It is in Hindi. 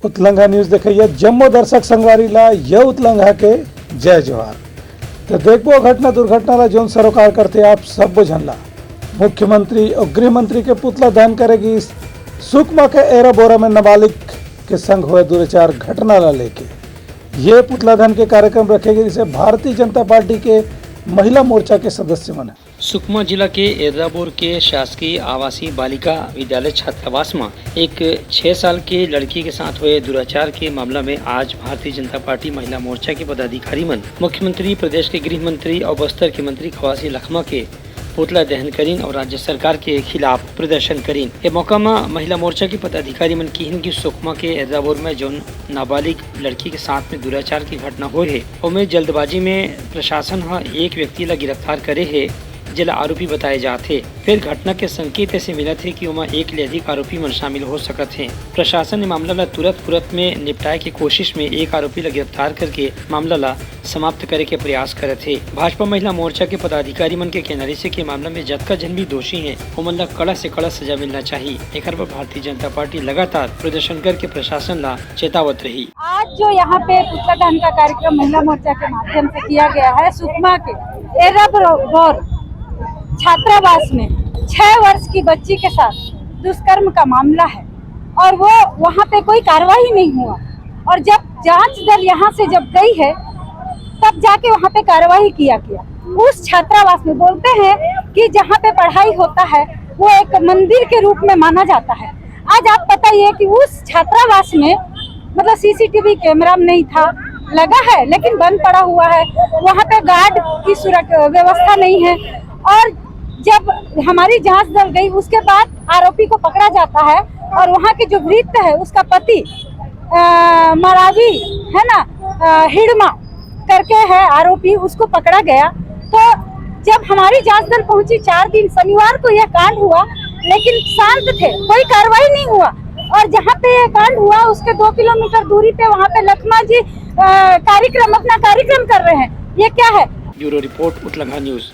उतलंघा न्यूज देखिए जम्मो दर्शक संगवारीला ये उतलंघा के जय जोहार। तो देखो घटना दुर्घटना ला जोन सरोकार करते आप सब बुझनला मुख्यमंत्री और गृह मंत्री के पुतला दहन करेगी सुकमा के एरा बोरा में नाबालिग के संग हुए दुराचार घटना ला लेके ये पुतला दहन के कार्यक्रम रखेगी जिसे भारतीय जनता पार्टी के महिला मोर्चा के सदस्य मन है। सुकमा जिला के एर्राबोर के शासकीय आवासीय बालिका विद्यालय छात्रावास में एक 6 साल के लड़की के साथ हुए दुराचार के मामला में आज भारतीय जनता पार्टी महिला मोर्चा के पदाधिकारी मन मुख्यमंत्री, प्रदेश के गृह मंत्री और बस्तर के मंत्री खवासी लखमा के पुतला दहन करीन और राज्य सरकार के खिलाफ प्रदर्शन करीन। ये मौका में महिला मोर्चा के पदाधिकारी मन की कि सुकमा के एर्राबोर में जो नाबालिग लड़की के साथ में दुराचार की घटना हो है उनमें जल्दबाजी में प्रशासन एक व्यक्ति ला गिरफ्तार करे है जिला आरोपी बताए जाते। फिर घटना के संकेत ऐसे मिला थे कि उमा एक ले अधिक आरोपी मन शामिल हो सकते हैं। प्रशासन ने मामला ला तुरंत में निपटाए की कोशिश में एक आरोपी ला गिरफ्तार करके मामला ला समाप्त करे के प्रयास करे थे। भाजपा महिला मोर्चा के पदाधिकारी मन के कहनारी से कि मामला में जतका जन भी दोषी है उमन ला कड़ा से कड़ा सजा मिलना चाहिए। एक पर भारतीय जनता पार्टी लगातार प्रदर्शन करके प्रशासन ला चेतावत रही। आज जो यहाँ पे पुतला दहन का कार्यक्रम महिला मोर्चा के माध्यम से किया गया है, सुकमा के एर्राबोर छात्रावास में 6 वर्ष की बच्ची के साथ दुष्कर्म का मामला है और वो वहाँ पे कोई कार्रवाई नहीं हुआ और जब जांच दल यहाँ से जब गई है तब जाके वहाँ पे कार्रवाई किया गया। उस छात्रावास में बोलते हैं कि जहाँ पे पढ़ाई होता है वो एक मंदिर के रूप में माना जाता है। आज आप बताइए कि उस छात्रावास में मतलब सीसीटीवी कैमरा नहीं था, लगा है लेकिन बंद पड़ा हुआ है, वहाँ पे गार्ड की सुरक्षा व्यवस्था नहीं है और जब हमारी जांच दल गई उसके बाद आरोपी को पकड़ा जाता है और वहाँ के जो वृत्त है उसका पति मरावी है ना, हिड़मा करके है आरोपी, उसको पकड़ा गया। तो जब हमारी जांच दल पहुंची 4 दिन शनिवार को यह कांड हुआ लेकिन शांत थे, कोई कार्रवाई नहीं हुआ और जहाँ पे यह कांड हुआ उसके 2 किलोमीटर दूरी पे वहाँ पे लखमा जी अपना कार्यक्रम कर रहे हैं। ये क्या है? ब्यूरो रिपोर्ट उतलंघा न्यूज।